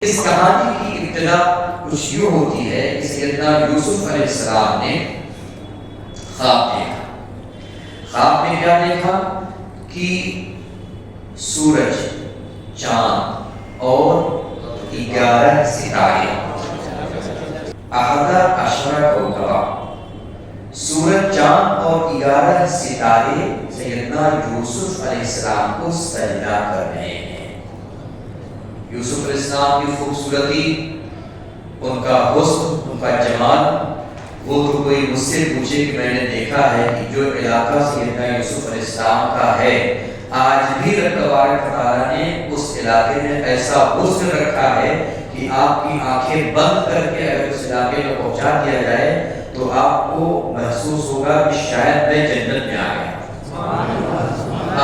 اس کہانی کی ابتدا کچھ یوں ہوتی ہے کہ سیدنا یوسف علیہ السلام نے خواب دیکھا۔ خواب میں کیا دیکھا کہ سورج، چاند اور 11 ستارے، 11 کوكبا، سورج، چاند اور 11 ستارے سیدنا یوسف علیہ السلام کو سجدہ کر رہے ہیں۔ یوسف علیہ السلام کی خوبصورتی، ان کا حسن، ان کا جمال، وہ تو کوئی مجھ سے پوچھے کہ میں نے دیکھا ہے کہ جو علاقہ سیدنا یوسف علیہ السلام کا ہے، آج بھی رب تبارک و تعالیٰ نے اس علاقے میں ایسا حسن رکھا ہے کہ آپ کی آنکھیں بند کر کے اگر اس علاقے میں پہنچا دیا جائے تو آپ کو محسوس ہوگا کہ شاید میں جنت میں آ گیا۔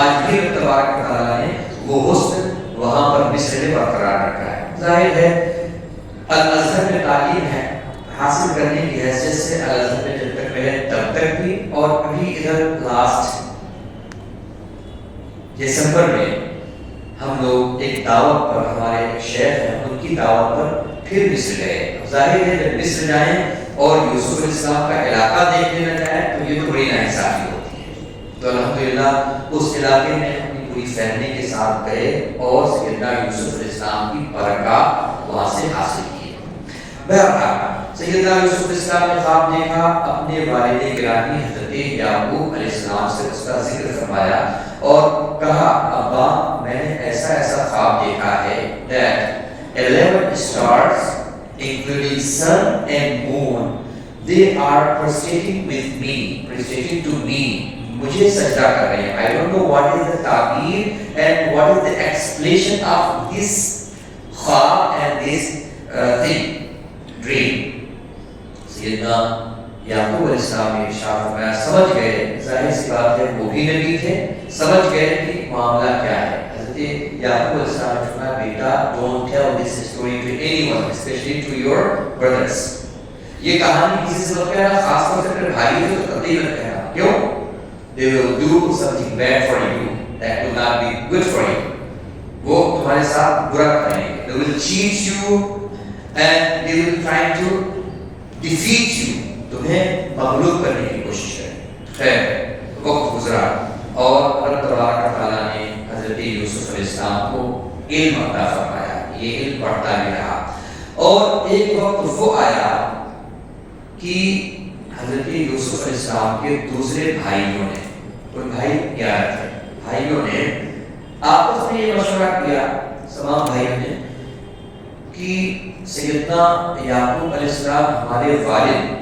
آج بھی رب تبارک و تعالیٰ نے وہ حسن وہاں پر مصر میں برقرار رکھا ہے۔ ظاہر ہے الازہر میں تعلیم ہے، حاصل کرنے کی حیثیت سے الازہر میں جب تک رہے تب تک بھی، اور ابھی ادھر لاسٹ دسمبر میں ہم لوگ ایک دعوت پر، ہمارے ایک شیخ ہیں ان کی دعوت پر پھر مصر گئے۔ ظاہر ہے جب مصر جائیں اور یوسف علیہ السلام کا علاقہ دیکھنے نہ جائیں تو یہ تو بڑی ناانصافی ہوتی ہے۔ تو الحمدللہ اس علاقے میں پوری فیملی کے ساتھ گئے اور سیدنا یوسف علیہ السلام کی برکات وہاں سے حاصل کی۔ بہرحال سیدنا یوسف علیہ السلام نے خواب دیکھا، اپنے والد گرامی حضرت یعقوب علیہ السلام سے اس کا ذکر فرمایا اور کہا ابا میں نے ایسا ایسا خواب دیکھا ہے that 11 stars including sun and moon they are prostrating with me, prostrating to me، مجھے سجدہ کر رہے ہیں۔ I don't know what is the تعبیر and what is the explanation of this خواب and this dream۔ سیدنا یعقوب علیہ السلام نے ارشاد فرمایا، سمجھ گئے، ظاہر سی بات ہے وہ بھی نبی تھے، سمجھ گئے کہ معاملہ کیا ہے۔ حضرت یعقوب علیہ السلام نے فرمایا بیٹا don't tell this story to anyone especially to your brothers۔ یہ کہانی کسی سے مت کہنا، خاص طور سے اپنے بھائی سے تو قطعی مت کہنا۔ کیوں؟ They will do something bad for you that will not be good for you۔ وہ تمہارے ساتھ برا کریں گے۔ They will cheat you and they will try to defeat you۔ تمہیں مغلوب کرنے کی کوشش کریں۔ خیر وقت گزرا اور اللہ تبارک و تعالیٰ نے حضرت یوسف علیہ السلام کو علم عطا فرمایا، یہ علم پڑھتا بھی رہا، اور ایک وقت وہ آیا کہ حضرت یوسف علیہ السلام کے دوسرے بھائیوں نے، کوئی بھائی 11 تھے، بھائیوں نے آپس میں یہ مشورہ کیا، تمام بھائیوں نے، کہ سیدنا یعقوب علیہ السلام ہمارے والد،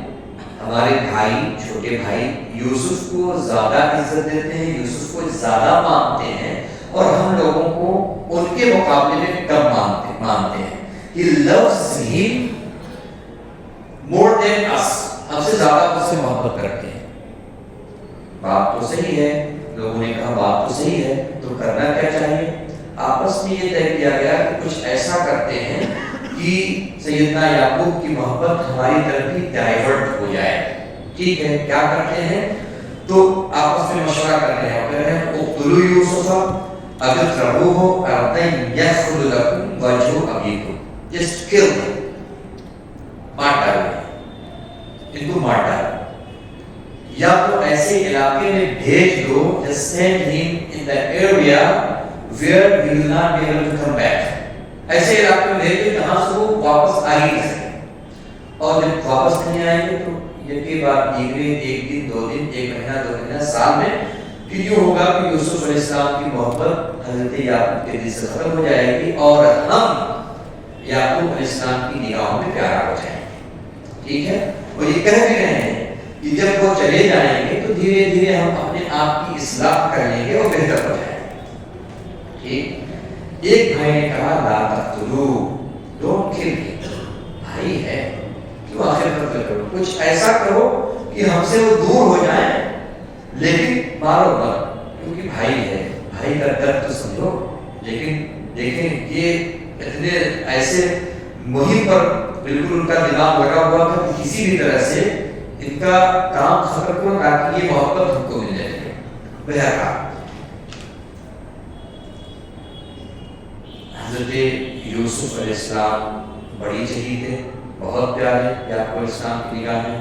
ہمارے بھائی، چھوٹے بھائی یوسف کو زیادہ عزت دیتے ہیں، یوسف کو زیادہ مانتے ہیں، اور ہم لوگوں کو ان کے مقابلے میں کم مانتے ہیں۔ He loves him more than us، ہم سے زیادہ اس سے محبت کرتے ہیں۔ بات تو صحیح ہے، لوگوں نے کہا بات تو صحیح ہے، تو کرنا کیا چاہیے؟ آپس میں یہ طے کیا گیا کہ کچھ ایسا کرتے ہیں کہ سیدنا یعقوب کی محبت ہماری طرف بھی ڈائیورٹ ہو جائے۔ ٹھیک ہے، کیا کرتے ہیں؟ تو آپس میں مشورہ کرتے ہیں، کہتے ہیں اقتلوا یوسف اغرقوه ارضا یخل لکم وجہ ابیکم، جسٹ کل them، مار ڈالو، ان کو مار ڈالو، یا تو ایسے علاقے میں بھیج دو just send him in the area where he will not be able to come back، ایسے علاقے میں بھیج دو جہاں سے وہ واپس آ ہی نہ سکے، اور جب واپس نہیں آئیں گے تو یکی بات دیگرے، ایک دن، 2 دن، 1 مہینہ، 2 مہینہ، سال میں پھر یہ ہوگا کہ یوسف علیہ السلام کی محبت حضرت یعقوب کے دل سے ختم ہو جائے گی اور ہم یعقوب علیہ السلام کی نگاہوں میں پیارا ہو جائیں گے۔ ٹھیک ہے، وہ یہ کہہ بھی رہے ہیں کہ جب وہ چلے جائیں گے تو دھیرے دھیرے ہم اپنے آپ کی اصلاح کر لیں گے اور بہتر ہو جائیں گے۔ ٹھیک، ایک بھائی نے کہا لا تقتلوہ، ڈونٹ کل ہم، بھائی ہے کیوں آخر قتل کرو، کچھ ایسا کرو کہ ہم سے وہ دور ہو جائیں، لیکن مارو مت، کیونکہ بھائی ہے، بھائی کا درد تو سمجھو۔ لیکن دیکھیں یہ اتنے ایسے مہم پر بالکل ان کا دماغ لگا ہوا تھا کہ کسی بھی طرح سے ان کا کام ختم کرو تاکہ یہ محبت ہم کو مل جائے۔ بہرحال حضرت یوسف علیہ السلام بڑی جہید ہے، بہت پیارے یعقوب علیہ السلام کی نگاہ میں۔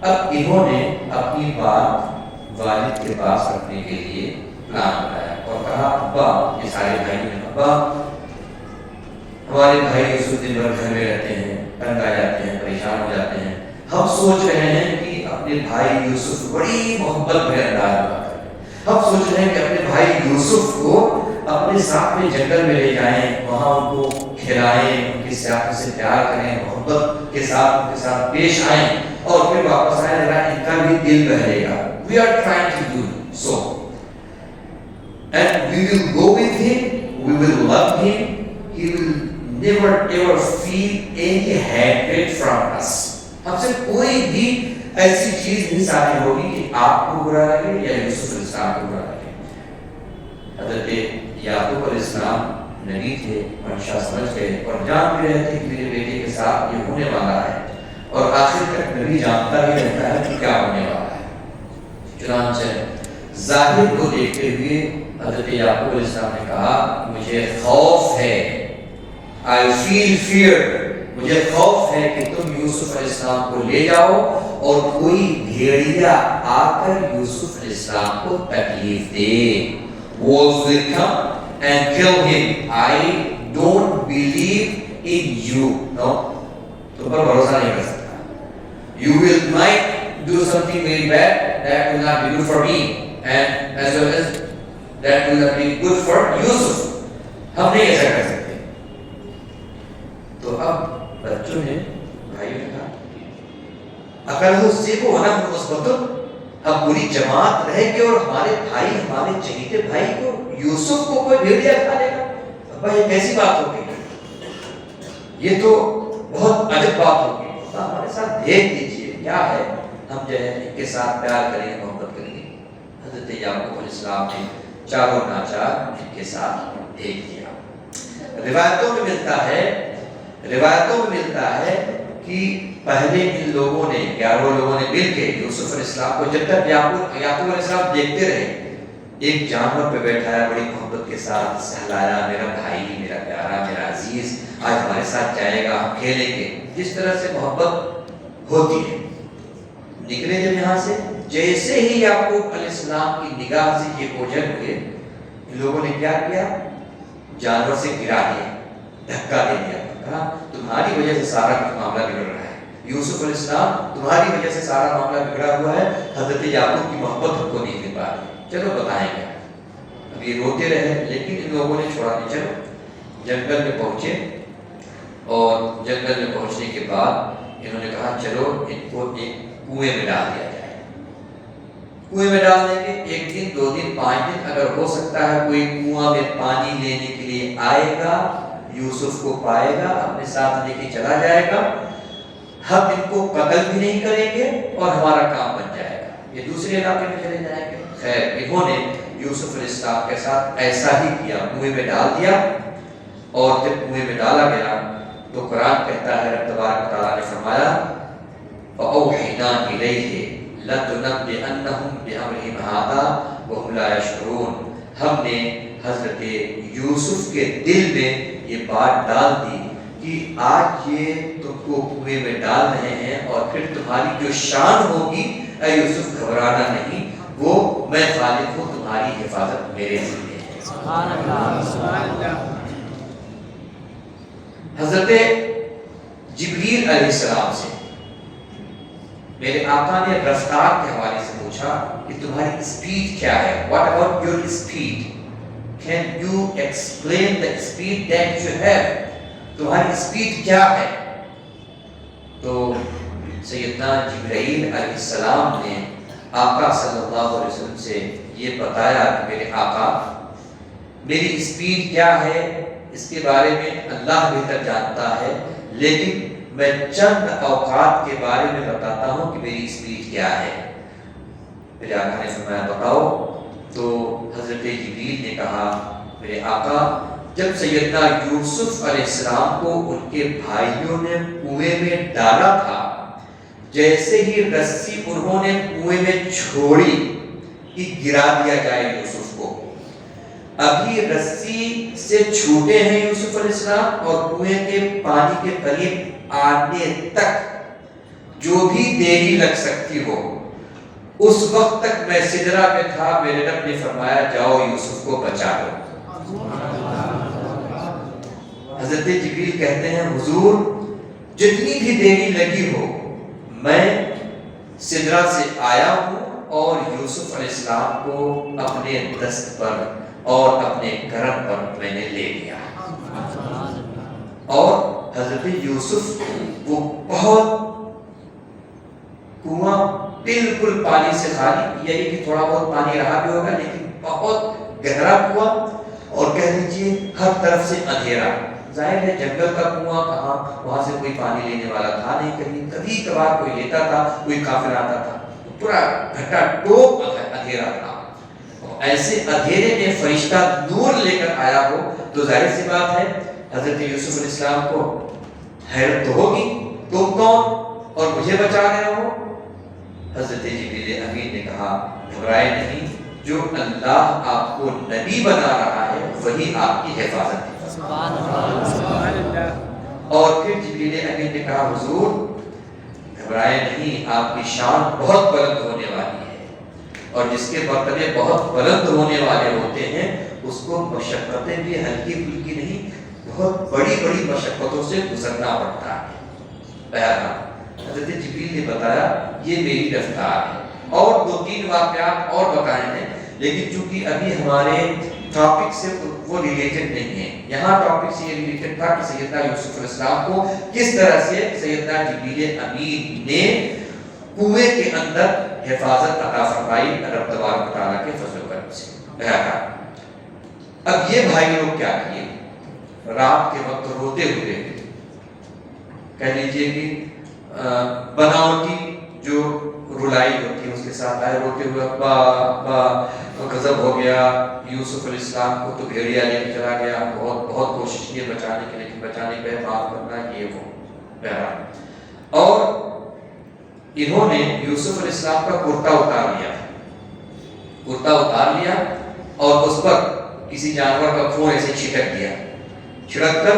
اب انہوں نے اپنی بات والد کے پاس رکھنے کے لیے پلان بنایا اور کہا ابا، یہ سارے بھائی نے، ابا ہمارے بھائی یوسف دن بھر گھر میں رہتے ہیں، تنگ آ جاتے ہیں، پریشان ہو جاتے ہیں، ہم سوچ رہے ہیں کہ اپنے بھائی یوسف بڑی محبت میں انداز میں بات کریں، ہم سوچ رہے ہیں کہ اپنے بھائی یوسف کو اپنے ساتھ میں جنگل میں لے جائیں، وہاں ان کو کھلائیں، ان کی سیاحت سے پیار کریں، محبت کے ساتھ ان کے ساتھ پیش آئیں اور پھر واپس آئیں، ذرا ان کا بھی دل بہلے گا۔ We are trying to do so and we will go with him, we will love him, he will never ever feel any hatred from us۔ ہم سے کوئی بھی ایسی چیز نہیں ظاہر ہوگی کہ آپ کو برا لگے یا یوسف علیہ السلام کو برا لگے۔ حضرت یعقوب علیہ السلام نبی تھے، منشا سمجھ گئے اور جان بھی رہے تھے کہ میرے بیٹے کے ساتھ یہ ہونے والا ہے، اور آخر تک نبی جانتا ہی رہتا ہے کہ کیا ہونے والا ہے۔ چنانچہ ظاہر کو دیکھتے ہوئے حضرت یعقوب علیہ السلام نے کہا مجھے خوف ہے، I feel fear، مجھے خوف ہے کہ تم یوسف علیہ السلام کو لے جاؤ اور کوئی بھیڑیا آ کر یوسف علیہ السلام کو تکلیف دے۔ Wolves will come and kill him. I don't believe in you. No, تم پر بھروسہ نہیں کر سکتا۔ You will might do something very bad that will not be good for me and as well as that will not be good for Yusuf۔ ہم نہیں ایسا کر سکتے۔ تو اب بچوں نے بھائیوں نے کہا اگر وہ سیکھو ورنہ مثبتن، اب پوری جماعت رہ کے اور ہمارے بھائی، ہمارے چہیتے بھائی کو، یوسف کو کوئی بھیڑیا کھا لے گا، ابا یہ کیسی بات ہوگی، یہ تو بہت عجب بات ہوگی، ہمارے ساتھ دیکھ دیجیے کیا ہے، ہم جو ہے ان کے ساتھ پیار کریں گے، محبت کریں گے۔ حضرت یعقوب علیہ السلام نے چاروں ناچار ان کے ساتھ دیکھ دیا۔ روایتوں میں ملتا ہے کہ پہلے ان لوگوں نے، 11 لوگوں نے مل کے یوسف علیہ السلام کو، جب تک یعقوب علیہ السلام دیکھتے رہے، ایک جانور پہ بیٹھایا، بڑی محبت کے ساتھ سہلایا، میرا بھائی، میرا پیارا، میرا عزیز آج ہمارے ساتھ جائے گا، ہم کھیلیں گے، جس طرح سے محبت ہوتی ہے۔ نکلے جب یہاں سے، جیسے ہی یعقوب علیہ السلام کی نگاہ سے یہ اوجھل ہوئے، ان لوگوں نے کیا کیا، جانور سے گرا دیا، دھکا دے دیا، کہا تمہاری وجہ سے سارا معاملہ بگڑ رہا ہے، یوسف علیہ السلام تمہاری وجہ سے سارا معاملہ بگڑا ہوا ہے، حضرت یعقوب کی محبت ہم کو نہیں مل پا رہی، چلو بتائیں گے۔ اب یہ روتے رہے لیکن ان لوگوں نے چھوڑا نہیں۔ چلو جنگل میں پہنچے اور جنگل میں پہنچنے کے بعد انہوں نے کہا چلو ان کو ایک کنویں میں ڈال دیا جائے۔ کنویں میں ڈال دیں گے، 1 دن 2 دن 5 دن اگر ہو سکتا ہے کوئی کنواں میں پانی لینے کے لیے آئے گا، یوسف کو پائے گا، اپنے ساتھ لے کے چلا جائے گا، ہم ان کو قتل بھی نہیں کریں گے اور ہمارا کام بن جائے گا، یہ دوسرے علاقے میں چلے جائیں گے۔ خیر انہوں نے یوسف علیہ السلام کے ساتھ ایسا ہی کیا، کنویں میں ڈال دیا، اور جب کنویں میں ڈالا گیا تو قرآن کہتا ہے، رب تبارک تعالیٰ نے فرمایا فَأَوْحِنَا إِلَيْهِ لَتُنَبِّئَنَّهُمْ بِأَمْرِهِمْ هَٰذَا وَهُمْ لَا يَشْعُرُونَ۔ ہم نے حضرت یوسف کے دل میں یہ بات ڈال دی کہ آج یہ تم کو کنویں میں ڈال رہے ہیں اور پھر تمہاری جو شان ہوگی، اے یوسف گھبرانا نہیں، وہ میں خالق ہوں، تمہاری حفاظت میرے ذمہ ہے۔ سبحان اللہ۔ حضرت جبریل علیہ السلام سے میرے آقا نے رفتار کے حوالے سے پوچھا کہ تمہاری اسپیڈ کیا ہے، what about your speed, can you explain the speed that you have، تمہاری اسپیڈ کیا ہے؟ تو سیدنا جبرائیل علیہ السلام نے آقا صلی اللہ علیہ وسلم سے یہ بتایا کہ میرے آقا میری اسپیڈ کیا ہے اس کے بارے میں اللہ بہتر جانتا ہے، لیکن میں چند اوقات کے بارے میں بتاتا ہوں کہ میری اسپیڈ کیا ہے۔ میرے آقا نے فرمایا بتاؤ، تو حضرت جبریل نے کہا میرے آقا جب سیدنا یوسف علیہ السلام کو ان کے بھائیوں نے کنویں میں ڈالا تھا، جیسے ہی رسی انہوں نے کنویں میں چھوڑی کہ گرا دیا جائے یوسف کو، ابھی رسی سے چھوٹے ہیں یوسف علیہ السلام اور کنویں کے پانی کے قریب آنے تک جو بھی دیری لگ سکتی ہو، اس وقت تک میں سدرہ پہ تھا، میرے رب نے فرمایا جاؤ یوسف کو بچا لو۔ حضرت جبریل کہتے ہیں حضور جتنی بھی دیری لگی ہو میں سدرہ سے آیا ہوں اور یوسف علیہ السلام کو اپنے دست پر اور اپنے کرم پر میں نے لے لیا۔ اور حضرت یوسف وہ بہت کنواں بالکل پانی سے خالی، یعنی کہ تھوڑا بہت پانی رہا بھی ہوگا لیکن بہت گہرا کنواں، اور کہہ لیجیے ہر طرف سے اندھیرا۔ ظاہر ہے جنگل کا کنواں کہاں، وہاں سے کوئی پانی لینے والا تھا نہیں، کہیں کبھی کبھار کوئی لیتا تھا، کوئی کافر آتا تھا، پورا گھٹا ٹوپ اندھیرا تھا۔ ایسے اندھیرے میں فرشتہ نور لے کر آیا ہو تو ظاہر سی بات ہے حضرت یوسف علیہ السلام کو حیرت تو ہوگی، تم کون اور مجھے بچا رہے ہو؟ حضرت جبریل امین نے کہا گھبرائے نہیں، جو اللہ آپ کو نبی بنا رہا ہے وہی آپ کی حفاظت ہے۔ سبحان اللہ۔ اور پھر جبریل امین نے کہا حضور گھبرائے نہیں، آپ کی شان بہت بلند ہونے والی ہے، اور جس کے مرتبے بہت بلند ہونے والے ہوتے ہیں اس کو مشقتیں بھی ہلکی پھلکی نہیں، بہت بڑی بڑی مشقتوں سے گزرنا پڑتا ہے۔ بہرحال حضرت جبریل نے بتایا یہ میری رفتار ہے، اور دو تین واقعات اور بتائے ہیں، لیکن چونکہ ابھی ہمارے ٹاپک سے وہ ریلیٹڈ نہیں ہے، یہاں ٹاپک سے یہ ریلیٹڈ تھا کہ سیدنا یوسف علیہ السلام کو کس طرح سے سیدنا جبریل امین نے کنویں کے اندر حفاظت عطا فرمائی رب تبارک و تعالیٰ کے فضل و کرم سے۔ بہرحال اب یہ بھائی لوگ کیا کیے، رات کے وقت روتے ہوئے، کہہ لیجیے کہ بناوٹی جو رلائی ہوتی ہے اس کے ساتھ آئے روتے ہوئے، ابا ابا غضب ہو گیا یوسف علیہ السلام کو تو بھیڑیا لے کے چلا گیا، بہت کوشش کی بچانے کی لیکن بچانے پہ معاف کرنا یہ وہ۔ بہرحال اور انہوں نے یوسف علیہ السلام کا کرتا اتار لیا اور اس پر کسی جانور کا خون ایسے چھٹک دیا، چھڑک کر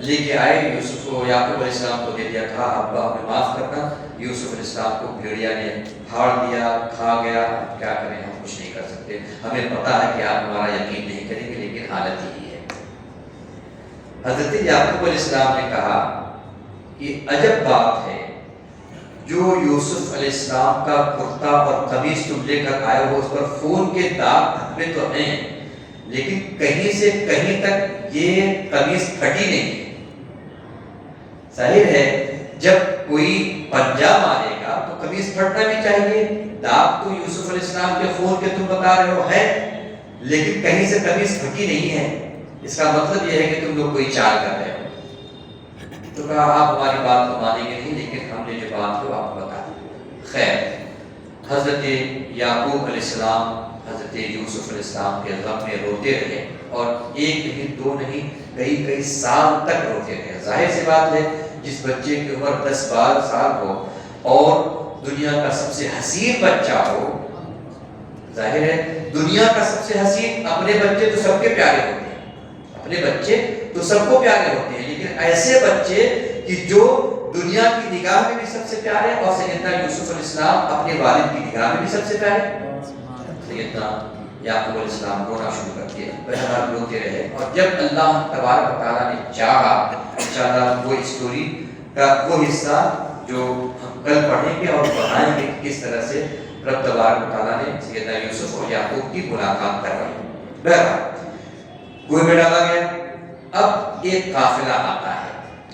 لے کے آئے یوسف کو، یعقوب علیہ السلام کو دے دیا، کہا ابا ہمیں معاف کرنا۔ یوسف علیہ السلام کو بھیڑیا نے پھاڑ دیا، کھا گیا، کیا کریں ہم کچھ نہیں کر سکتے، ہمیں پتا ہے کہ آپ ہمارا یقین نہیں کریں گے لیکن حالت یہی ہے۔ حضرت یعقوب علیہ السلام نے کہا کہ عجب بات ہے، جو یوسف علیہ السلام کا کرتا اور قمیص تم لے کر آئے ہو اس پر خون کے داغ دھبے تو ہیں لیکن کہیں سے کہیں تک یہ قمیص پھٹی نہیں ہے۔ ظاہر ہے جب کوئی پنجہ مارے گا تو قمیص پھٹنا بھی چاہیے، داغ تو یوسف علیہ السلام کے خون کے تم بتا رہے ہو ہے لیکن کہیں سے قمیص پھٹی نہیں ہے، اس کا مطلب یہ ہے کہ تم لوگ کوئی چال کر رہے ہو۔ تو کہا آپ ہماری بات تو مانیں گے نہیں لیکن ہم نے جو بات کو آپ کو بتا دیں۔ خیر حضرت یعقوب علیہ السلام حضرت یوسف علیہ السلام کے غم میں روتے رہے، اور ایک نہیں دو نہیں کئی سال تک روتے رہے۔ ظاہر سی بات ہے جس بچے کی عمر 10-12 سال ہو اور دنیا کا سب سے حسین بچہ ہو، ظاہر ہے دنیا کا سب سے حسین، اپنے بچے تو سب کے پیارے ہوتے ہیں، اپنے بچے تو سب کو پیارے ہوتے ہیں، لیکن ایسے بچے کہ جو دنیا کی نگاہ میں بھی سب سے پیارے، اور سیدنا یوسف علیہ السلام اپنے والد کی نگاہ میں بھی سب سے پیارے۔ سیدنا یعقوب علیہ السلام رونا شروع کر دیا، بہرحال روتے رہے، اور جب اللہ تبارک و تعالیٰ نے چاہا انشاءاللہ وہ اسٹوری کا وہ حصہ جو ہم کل پڑھیں گے اور بتائیں گے کس طرح سے رب تبارک و تعالیٰ نے سیدنا یوسف اور یعقوب کی ملاقات کروائی۔ بہرحال کنویں میں ڈالا گیا، اب ایک قافلہ آتا ہے،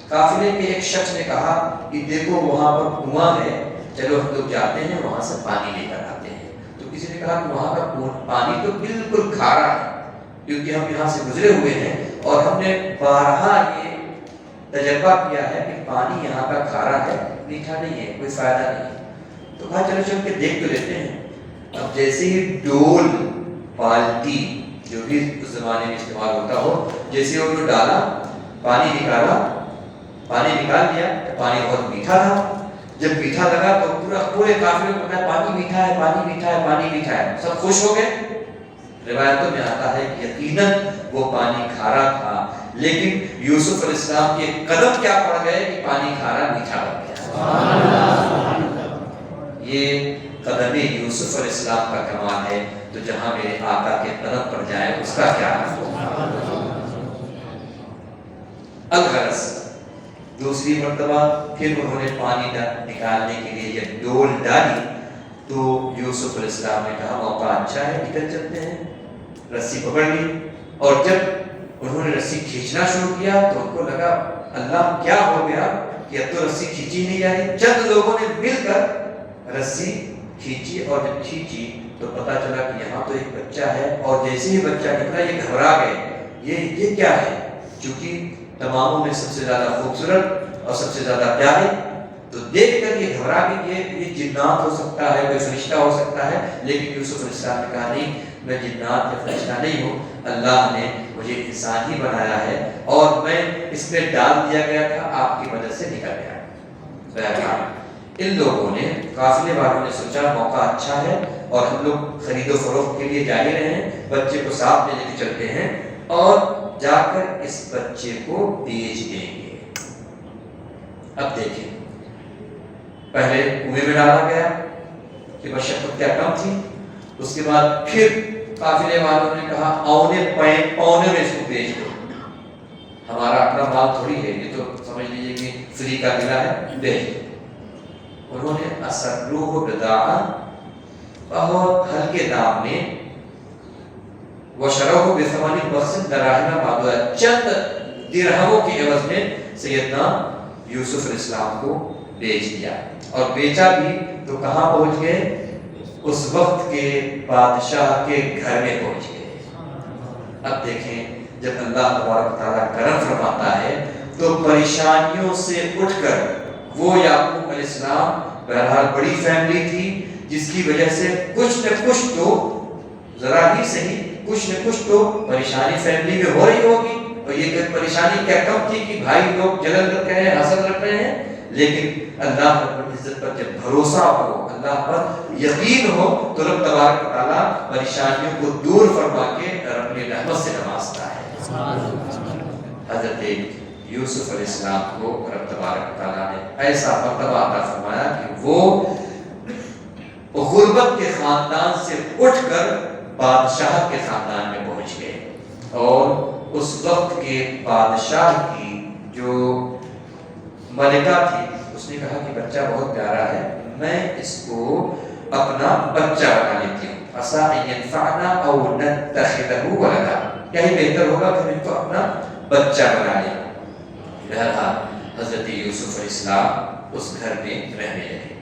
قافلے کے ایک شخص نے کہا کہ دیکھو وہاں پر کنواں ہے، چلو ہم لوگ جاتے ہیں وہاں سے پانی لے کر آتے ہیں۔ تو کسی نے کہا کہ وہاں کا پانی تو بالکل کھارا ہے، کیونکہ ہم یہاں سے گزرے ہوئے ہیں اور ہم نے بارہا یہ تجربہ کیا ہے کہ پانی یہاں کا کھارا ہے، میٹھا نہیں ہے، کوئی فائدہ نہیں ہے۔ تو کہا چلو چل کے دیکھ تو لیتے ہیں۔ اب جیسے ہی ڈول بالٹی جو بھی اس زمانے میں استعمال ہوتا ہو، جیسے وہ ڈالا پانی نکالا، پانی نکال دیا، پانی بہت میٹھا تھا۔ جب میٹھا لگا تو پورے قافلے کو پتا پانی میٹھا ہے، پانی میٹھا ہے، پانی میٹھا ہے، سب خوش ہو گئے۔ روایتوں میں آتا ہے کہ یقیناً وہ پانی کھارا تھا، لیکن یوسف علیہ السلام کے قدم کیا پڑ گئے کہ پانی کھارا میٹھا بن گیا۔ یہ قدم یوسف علیہ السلام کا کمال ہے، تو جہاں میرے آقا کے قدم پڑ جائے اس کا کیا ہے۔ الغرض دوسری مرتبہ پھر انہوں نے پانی نکالنے کے لیے جب ڈول ڈالی تو یوسف علیہ السلام نے کہا موقع اچھا ہے، نکل چلتے ہیں، رسی پکڑ لی، اور جب انہوں نے رسی کھینچنا شروع کیا تو ان کو لگا اللہ کیا ہو گیا کہ اب تو رسی کھینچی نہیں جا رہی۔ چند لوگوں نے مل کر رسی کھینچی، اور جب کھینچی تو پتا چلا کہ یہاں تو ایک بچہ ہے، اور جیسے ہی بچہ نکلا یہ گھبرا گئے، یہ کیا ہے؟ چونکہ تماموں میں سب سے زیادہ خوبصورت اور سب سے زیادہ پیارے، تو دیکھ کر یہ گھبرا گئے، یہ جنات ہو سکتا ہے، کوئی فرشتہ ہو سکتا ہے، لیکن یوسف علیہ السلام نے کہا نہیں، میں جنات یا فرشتہ نہیں ہوں، اللہ نے مجھے انسان ہی بنایا ہے، اور میں اس میں ڈال دیا گیا تھا، آپ کی مدد سے نکل گیا۔ بہرحال ان لوگوں نے، قافلے والوں نے سوچا موقع اچھا ہے، اور ہم لوگ خرید و فروخت کے لیے جا ہی رہے ہیں، بچے کو ساتھ میں لے کے چلتے ہیں اور جا کر اس بچے کو بیچ دیں گے۔ اب دیکھیں، پہلے کنویں میں ڈالا گیا کہ مشقت کیا کم تھی، اس کے بعد پھر قافلے والوں نے کہا اونے پونے میں اس کو بیچ دو، ہمارا اپنا مال تھوڑی ہے، یہ تو سمجھ لیجیے کہ فری کا ملا ہے، بیچ دو۔ انہوں نے اسروہ بدعا، بہت ہلکے دام میں، وشروہ بثمن بخس دراہم معدودہ، چند درہموں کے عوض میں سیدنا یوسف علیہ السلام کو بیچ دیا، اور بیچا بھی تو کہاں پہنچ گئے؟ اس وقت کے بادشاہ کے گھر میں پہنچ گئے۔ اب دیکھیں جب اللہ تبارک تعالیٰ کرم فرماتا ہے تو پریشانیوں سے اٹھ کر وہ یعقوب علیہ السلام، بہرحال بڑی فیملی تھی جس کی وجہ سے کچھ نہ کچھ تو، ذرا ہی صحیح، کچھ نہ کچھ تو پریشانی فیملی میں ہو رہی ہوگی، اور یہ پریشانی کیا کم تھی کہ بھائی لوگ جلن رکھ رہے ہیں، حسد رکھ رہے ہیں، لیکن اللہ رب العزت پر جب بھروسہ ہو، اللہ پر یقین ہو، تو رب تبارک و تعالیٰ پریشانیوں کو دور فرما کے اپنی رحمت سے نوازتا ہے۔ حضرت یوسف علیہ السلام کو رب تبارک و تعالیٰ نے ایسا مرتبہ عطا فرمایا کہ وہ غربت کے خاندان سے اٹھ کر بادشاہ کے خاندان میں پہنچ گئے، اور اس وقت کے بادشاہ کی جو ملکہ تھی اس نے کہا کہ بچہ بہت پیارا ہے، میں اس کو اپنا بچہ بنا لیتی ہوں، عسیٰ ان ینفعنا او نتخذہ ولدا، یہی بہتر ہوگا کہ ہم کو اپنا بچہ بنا لیں۔ بہرحال حضرت یوسف علیہ السلام اس گھر میں رہنے لگے،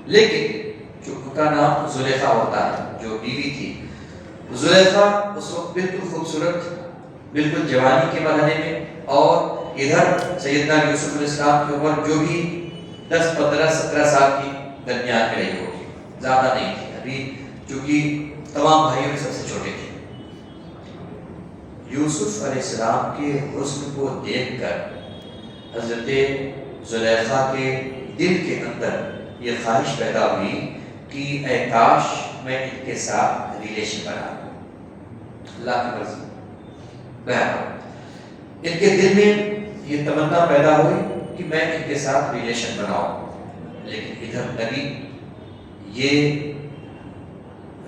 لیکن جو ان کا نام زلیخا ہوتا ہے، جو بیوی تھی زلیخا، اس وقت بالکل خوبصورت، بالکل جوانی کے مرحلے میں، اور ادھر سیدنا یوسف علیہ السلام کی عمر جو بھی 10 15 17 سال کی درمیان میں رہی ہوگی، زیادہ نہیں تھی ابھی، چونکہ تمام بھائیوں میں سب سے چھوٹے تھے۔ یوسف علیہ السلام کے حسن کو دیکھ کر حضرت زلیخا کے دل کے اندر یہ خواہش پیدا ہوئی کہ اے کاش میں ان کے ساتھ ریلیشن بنا لوں، اللہ کی مرضی۔ بہرحال ان کے دل میں یہ تمنا پیدا ہوئی کہ میں ان کے ساتھ ریلیشن بناؤں، لیکن ادھر نبی یہ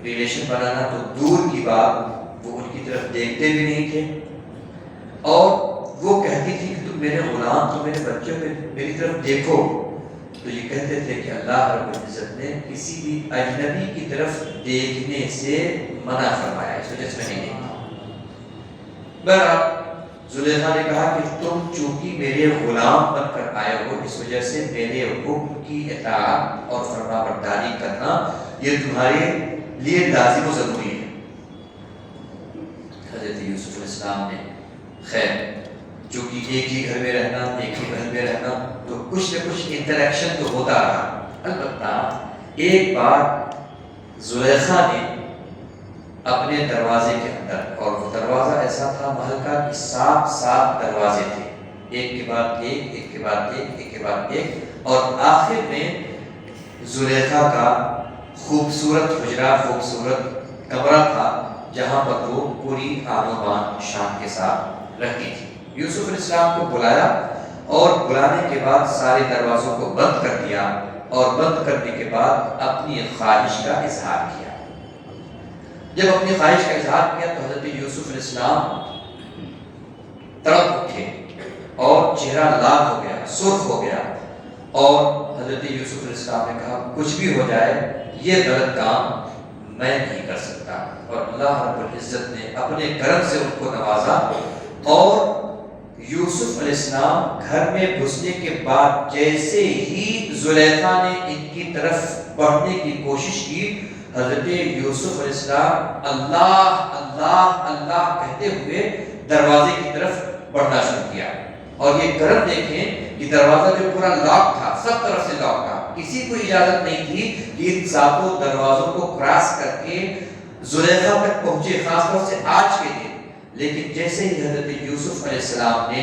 ریلیشن بنانا تو دور کی بات، وہ ان کی طرف دیکھتے بھی نہیں تھے، اور وہ کہتی تھی کہ تم میرے غلام، تم میرے بچوں پہ میری طرف دیکھو، تو یہ کہتے تھے کہ اللہ رب العزت نے کسی بھی اجنبی کی طرف دیکھنے سے منع فرمایا، اس وجہ سے میں نہیں دیکھتا۔ بہرحال زلیخا نے کہا کہ تم چونکہ میرے غلام بن کر آئے ہو، اس وجہ سے میرے حکم کی اطاعت اور فرما برداری کرنا یہ تمہارے لیے لازم و ضروری ہے۔ حضرت یوسف علیہ السلام نے خیر، چونکہ ایک ہی گھر میں رہنا، ایک ہی گھر میں رہنا، تو کچھ نہ کچھ انٹریکشن تو ہوتا رہا۔ البتہ ایک بار زلیخا نے اپنے دروازے کے اندر، اور وہ دروازہ ایسا تھا محل کا کہ 7 دروازے تھے، ایک کے بعد ایک، ایک کے بعد ایک، ایک کے بعد ایک، اور آخر میں زلیخا کا خوبصورت حجرہ، خوبصورت کمرہ تھا جہاں پر وہ پوری آن و بان شان کے ساتھ رہتی تھی۔ یوسف علیہ السلام کو بلایا اور بلانے کے بعد سارے دروازوں کو بند کر دیا اور بند کرنے کے بعد اپنی خواہش کا اظہار کیا۔ جب اپنی خواہش کا اظہار کیا تو حضرت یوسف علیہ السلام تڑپ اٹھے اور چہرہ لال ہو گیا، سرخ ہو گیا، اور حضرت یوسف علیہ السلام نے کہا کچھ بھی ہو جائے یہ غلط کام میں نہیں کر سکتا، اور اللہ رب العزت نے اپنے کرم سے ان کو نوازا، اور یوسف علیہ السلام گھر میں گھسنے کے بعد جیسے ہی زلیخا نے ان کی طرف بڑھنے کی کوشش کی، حضرت یوسف علیہ السلام اللہ اللہ اللہ کہتے ہوئے دروازے کی طرف بڑھنا شروع کیا، اور یہ کرم دیکھیں کہ دروازہ جو پورا لاک تھا، سب طرف سے لاک تھا، کسی کو اجازت نہیں تھی کہ ان ساتوں دروازوں کو کراس کر کے زلیخا تک پہنچے، خاص طور سے آج کے دن۔ لیکن جیسے ہی حضرت یوسف علیہ السلام نے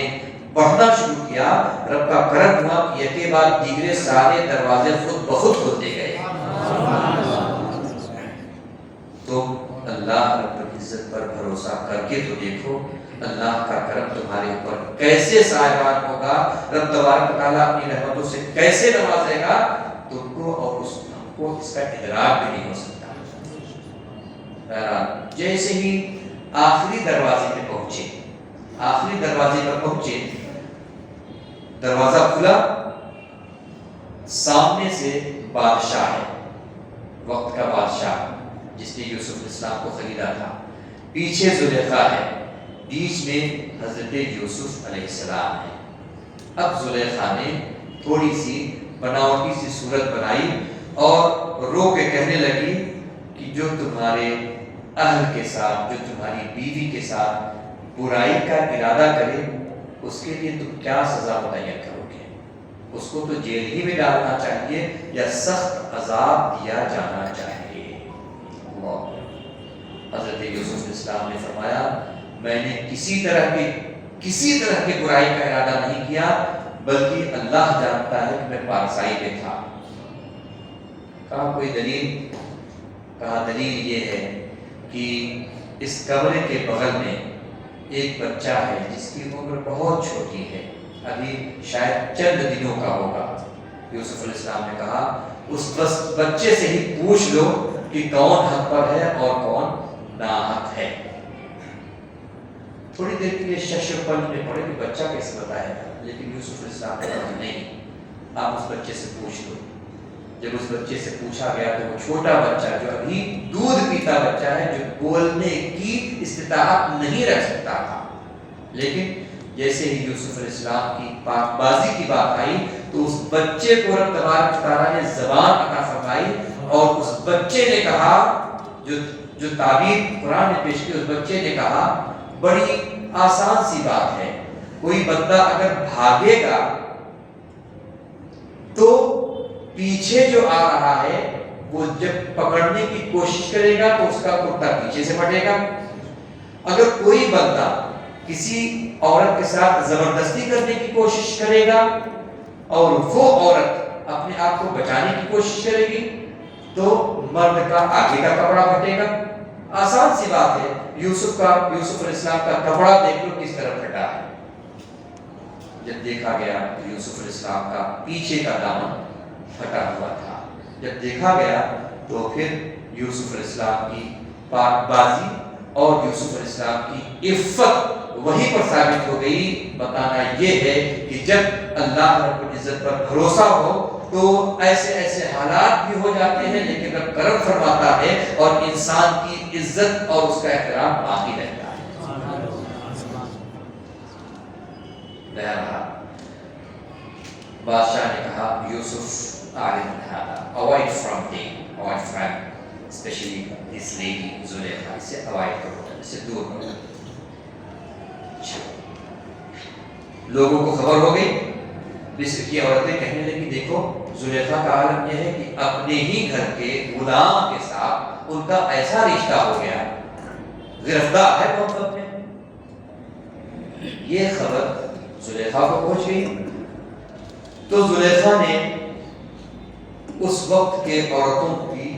بڑھنا شروع کیا، رب کا کرم ہوا کہ یکے بعد دیگرے سارے دروازے خود بخود کھلتے گئے۔ تو اللہ رب العزت پر بھروسہ کر کے تو دیکھو اللہ کا کرم تمہارے اوپر کیسے سائبان ہوگا، رب تبارک و تعالیٰ اپنی رحمتوں سے کیسے نوازے گا، تم کو اور ہم کو اس کا ادراک بھی نہیں ہو سکتا۔ جیسے ہی آخری دروازے پہ پہنچے، آخری دروازے پر پہنچے، دروازہ کھلا، سامنے سے بادشاہ ہے، وقت کا بادشاہ جس نے یوسف علیہ السلام کو خریدا تھا، پیچھے زلیخا ہے، بیچ میں حضرت یوسف علیہ السلام ہے۔ اب زلیخا نے تھوڑی سی بناوٹی سی صورت بنائی اور رو کے کہنے لگی کہ جو تمہارے اہل کے ساتھ، جو تمہاری بیوی کے ساتھ برائی کا ارادہ کرے، اس کے لیے تم کیا سزا متعین کرو گے؟ اس کو تو جیل ہی میں ڈالنا چاہیے یا سخت عذاب دیا جانا چاہیے۔ حضرت یوسف علیہ السلام نے فرمایا میں نے کسی طرح کی برائی کا ارادہ نہیں کیا، بلکہ اللہ جانتا ہے کہ میں پارسائی میں تھا۔ کہا کوئی دلیل؟ کہا دلیل یہ ہے کہ اس کمرے کے بغل میں ایک بچہ ہے جس کی عمر بہت چھوٹی ہے، ابھی شاید چند دنوں کا ہوگا۔ یوسف علیہ السلام نے کہا اس بچے سے ہی پوچھ لو کہ کون حق پر ہے اور کون ناحق ہے۔ تھوڑی دیر کے لیے شش پل میں پڑے کہ بچہ کیسے بتائے گا، لیکن یوسف علیہ السلام نے کہا نہیں، آپ اس بچے سے پوچھ لو۔ جب اس بچے سے پوچھا گیا تو وہ چھوٹا بچہ جو ابھی دودھ پیتا بچہ ہے، جو بولنے کی استطاعت نہیں رکھ سکتا تھا، لیکن جیسے ہی یوسف علیہ السلام کی پاک بازی کی بات آئی تو اس بچے کو رب تبارک و تعالیٰ نے زبان عطا فرمائی، اور اس بچے نے کہا جو تعبیر قرآن نے پیش کی، اس بچے نے کہا بڑی آسان سی بات ہے، کوئی بندہ اگر بھاگے گا تو پیچھے جو آ رہا ہے وہ جب پکڑنے کی کوشش کرے گا تو اس کا کرتا پیچھے سے پھٹے گا۔ اگر کوئی بندہ کسی عورت کے ساتھ زبردستی کرنے کی کوشش کرے گا اور وہ عورت اپنے آپ کو بچانے کی کوشش کرے گی تو مرد کا آگے کا کپڑا پھٹے گا۔ آسان سی بات ہے۔ یوسف علیہ السلام کا کپڑا دیکھ لو کس طرح پھٹا ہے۔ جب دیکھا گیا تو یوسف علیہ السلام کا پیچھے کا دامن پھٹا ہوا تھا۔ جب دیکھا گیا تو پھر یوسف علیہ السلام کی پاک بازی اور یوسف علیہ السلام کی عفت وہیں پر ثابت ہو گئی۔ بتانا یہ ہے کہ جب اللہ رب العزت پر بھروسہ ہو تو ایسے حالات بھی ہو جاتے ہیں، لیکن رب کرم فرماتا ہے اور انسان کی عزت اور اس کا احترام باقی رہتا ہے۔ بادشاہ نے کہا Yusuf avoid from especially this lady Zulaikha, اسے اوائڈ کرو، اسے دور کرو۔ لوگوں کو خبر ہو گئی، مصر کی عورتیں کہنے لگی دیکھو زلیخا کا عالم یہ ہے کہ اپنے ہی گھر کے غلام کے ساتھ ان کا ایسا رشتہ ہو گیا، گرفتار ہے محبت میں۔ یہ خبر زلیخا کو پہنچ گئی تو زلیخا نے اس وقت کے عورتوں کی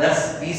10-20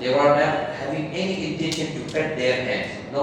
They were not having any intention to cut their hands. No,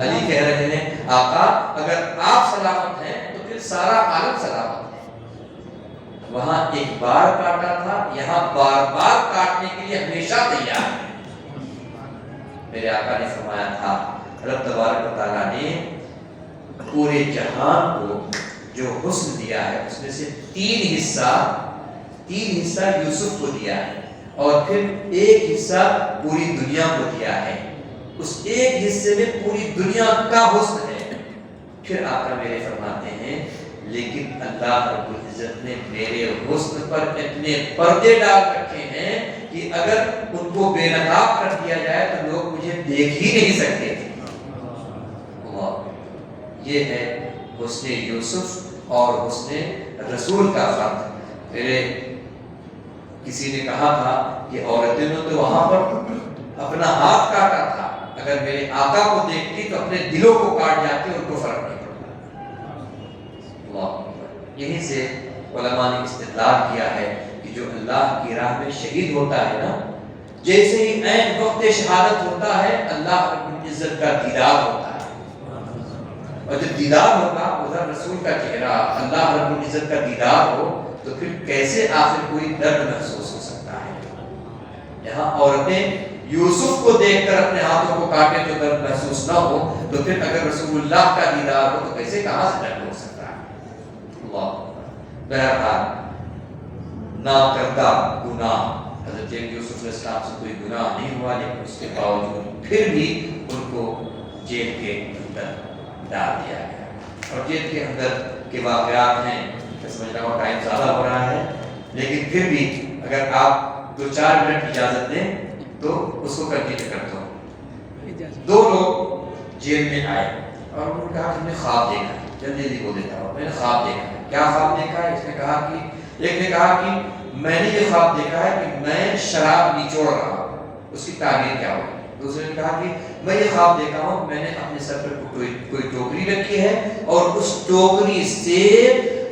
علی کہہ رہے ہیں آقا اگر آپ سلامت ہیں تو پھر سارا عالم سلامت ہے۔ وہاں ایک بار کاٹا تھا، یہاں بار بار کاٹنے کے لیے ہمیشہ تیار ہے۔ میرے آقا نے فرمایا تھا رب تبارک و تعالیٰ نے پورے جہان کو جو حسن دیا ہے اس میں سے تین حصہ یوسف کو دیا ہے اور پھر ایک حصہ پوری دنیا کو دیا ہے۔ اس ایک حصے میں پوری دنیا کا حسن ہے۔ پھر آقا میرے فرماتے ہیں لیکن اللہ رب العزت نے میرے حسن پر اتنے پردے ڈال رکھے ہیں کہ اگر ان کو بے نقاب کر دیا جائے تو لوگ مجھے دیکھ ہی نہیں سکتے تھے۔ یہ ہے حسن یوسف اور حسن رسول کا فرق۔ میرے کسی نے کہا تھا کہ عورتیں نے تو وہاں پر اپنا ہاتھ کاٹا تھا، اگر میرے آقا کو دیکھتی تو اپنے دلوں کو کاٹ جاتی، ان کو فرق نہیں پڑتا۔ یہیں سے علماء نے استدلال کیا ہے کہ جو اللہ کی راہ میں شہید ہوتا ہے نا، جیسے ہی عین وقت شہادت ہوتا ہے اللہ رب العزت کا دیدار ہوتا ہے، اور جب دیدار ہوگا ادھر رسول کا چہرہ، اللہ رب العزت کا دیدار ہو تو پھر کیسے آخر کوئی درد محسوس ہو سکتا ہے۔ یہاں عورتیں یوسف کو دیکھ کر اپنے ہاتھوں کو کاٹے تو درد محسوس نہ ہو تو پھر اگر رسول اللہ کا دیدار ہو تو کیسے کہاں سے درد ہو سکتا ہے۔ اللہ بہرحال ناکردہ گناہ، حضرت یوسف علیہ السلام سے کوئی گناہ نہیں ہوا لیکن اس کے باوجود پھر بھی ان کو جیل کے اندر ڈال دیا گیا۔ اور جیل کے اندر کے واقعات ہیں، میں سمجھ رہا ہوں ٹائم زیادہ ہو رہا ہے لیکن پھر بھی اگر آپ 2-4 منٹ اجازت دیں تو اس کو کنٹینیو کرتا ہوں۔ 2 لوگ جیل میں آئے اور انہوں نے کہا کہ ہم نے خواب دیکھا ہے، جلدی جلدی بول دیتا ہوں، میں نے خواب دیکھا ہے۔ کیا خواب دیکھا ہے؟ اس نے کہا کہ ایک نے کہا کہ میں نے یہ خواب دیکھا ہے کہ میں شراب نچوڑ رہا ہوں، اس کی تعبیر کیا ہوگی؟ دوسرے نے کہا کہ میں یہ خواب دیکھا ہوں میں نے اپنے سر پر کوئی ٹوکری رکھی ہے اور اس ٹوکری سے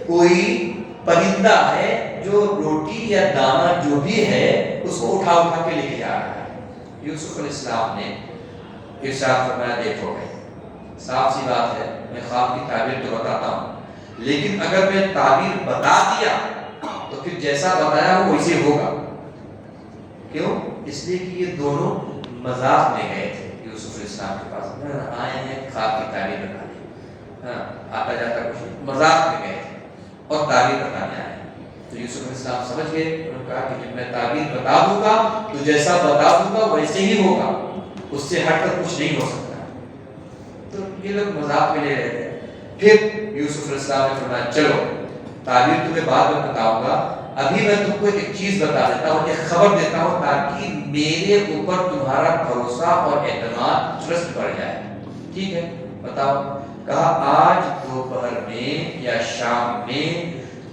کوئی پرندہ ہے جو روٹی یا دانہ جو بھی ہے اس کو اٹھا کے لے کے جا رہا ہے۔ یوسف علیہ السلام نے ارشاد فرمایا دیکھو بھائی صاف سی بات ہے، میں خواب کی تعبیر تو بتاتا ہوں لیکن اگر میں تعبیر بتا دیا تو پھر جیسا بتایا وہ ویسے ہوگا۔ کیوں؟ اس لیے کہ یہ دونوں مذاق میں گئے تھے یوسف علیہ السلام کے پاس، آئے ہیں خواب کی تعبیر بتانے، آتا جاتا کچھ مذاق میں گئے تھے اور تعبیر بتانے آئے۔ تو یوسف علیہ السلام سمجھ گئے، انہوں نے کہا کہ جب میں تعبیر بتا دوں گا تو جیسا بتا دوں گا ویسے ہی ہوگا، اس سے ہٹ کر کچھ نہیں ہو سکتا۔ تو یہ لوگ مذاق میں لے رہے تھے۔ پھر یوسف علیہ السلام نے فرمایا چلو تعبیر تمہیں بعد میں بتاؤں گا، ابھی میں تم کو ایک چیز بتا دیتا ہوں، ایک خبر دیتا ہوں تاکہ میرے اوپر تمہارا بھروسہ اور اعتماد ٹرسٹ بڑھ جائے۔ ٹھیک ہے بتاؤ؟ کہا آج دوپہر میں یا شام میں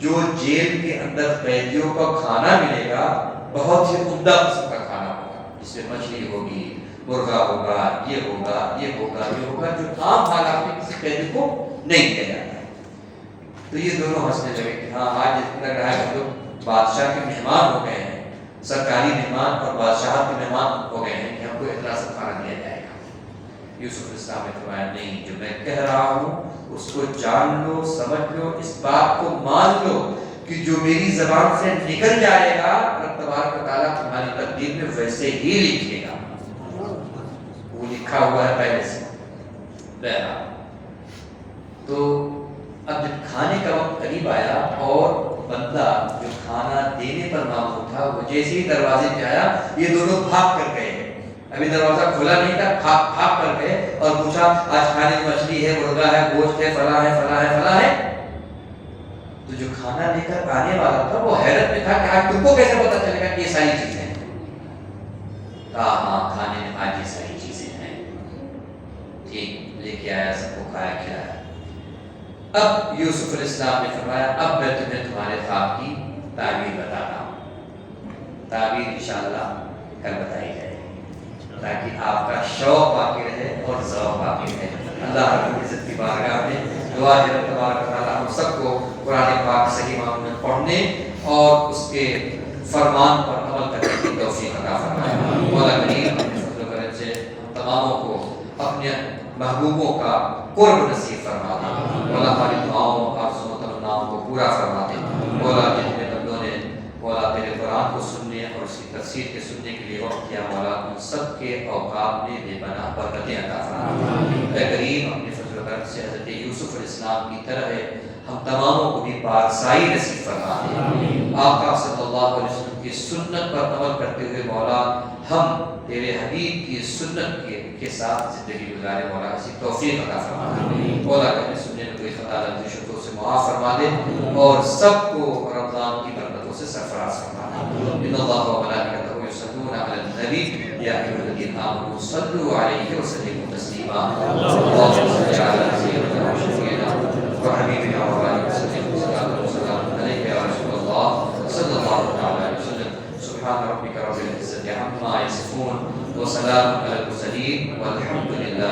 جو جیل کے اندر قیدیوں کو کھانا ملے گا بہت ہی عمدہ قسم کا کھانا ہوگا، جس میں مچھلی ہوگی، مرغا ہوگا، یہ ہوگا، یہ ہوگا، یہ ہوگا، جو عام حالات میں کسی قیدی کو نہیں دیا جاتا ہے۔ تو یہ دونوں ہنسنے لگے کہ ہاں آج لگ رہا ہے ہم لوگ بادشاہ کے مہمان ہو گئے ہیں، سرکاری مہمان اور بادشاہ کے مہمان ہو گئے ہیں کہ ہم کو اتنا سا کھانا دیا جائے گا۔ یوسف علیہ السلام نے فرمایا نہیں، جو میں کہہ رہا ہوں اس کو جان لو، سمجھ لو، اس بات کو مان لو کہ جو میری زبان سے نکل جائے گا رب تبارک و تعالیٰ تمہاری تقدیر میں ویسے ہی لکھے گا، وہ لکھا ہوا ہے پہلے سے۔ بہرحال تو اب جب کھانے کا وقت قریب آیا اور بندہ جو کھانا دینے پر معمور تھا وہ جیسے ہی دروازے پہ آیا یہ دونوں بھاگ کر گئے، ابھی دروازہ کھلا نہیں تھا، بھاگ کر گئے اور پوچھا آج کھانے میں مچھلی ہے، مرغا ہے، گوشت ہے، فلاں ہے، فلاں ہے، فلاں ہے۔ تو جو کھانا لے کر آنے والا تھا وہ حیرت میں تھا کہ آج تم کو کیسے پتا چلے گا کہ یہ ساری چیزیں ہیں؟ کہا ہاں کھانے میں آج یہ ساری چیزیں ہیں۔ ٹھیک، لے کے آیا، سب کو کھایا کھلایا۔ اب یوسف علیہ السلام نے فرمایا اب میں تمہیں تمہارے خواب کی تعبیر بتاتا ہوں، تعبیر انشاءاللہ کل بتائی جائے گی تاکہ آپ کا شوق باقی رہے اور ذوق باقی رہے۔ اللہ رب العزت کی بارگاہ میں دعا ہے رب تبارک و تعالیٰ ہم سب کو قرآن پاک صحیح معنوں میں پڑھنے اور اس کے فرمان پر عمل کرنے کی توفیق عطا فرمائے۔ مولا کریم اپنے فضل و کرم سے ہم تماموں کو اپنے محبوبوں کا قرب نصیب فرما دے مولا ہماری دعاؤں آرزوؤں و تمناؤں کو پورا فرما دے مولا جتنے بندوں نے مولا تیرے قرآن کو سننے اور اس کی تفسیر کے سننے کے لیے وقت کیا مولا ان سب کے اوقات میں بے پناہ برکتیں عطا فرما اے کریم اپنے فضل و کرم سے حضرت یوسف علیہ السلام کی طرح ہم تماموں کو بھی پارسائی نصیب فرما دے آقا صلی اللہ علیہ وسلم کی سنت پر عمل کرتے ہوئے مولا ہم تیرے حبیب کی سنت کے ساتھ زندگی گزارے مولا اسی توفیق عطا فرما دے مولا کہنے سننے میں کوئی خطا لفظ شکر سے معاف فرما دے اور سب کو رمضان کی برکتوں سے سرفراز فرما دے ان اللہ و ملائکتہ یصلون علی النبی یا ایھا الذین آمنوا صلوا علیہ وسلموا تسلیما اللهم صل علی سیدنا و شفیعنا وحبیبنا و آلہ وسلم وسلام علیک یا رسول اللہ صلی اللہ علیہ وسلم سبحان ربک رب العزة عما یصفون وسلام علی المرسلین والحمد للہ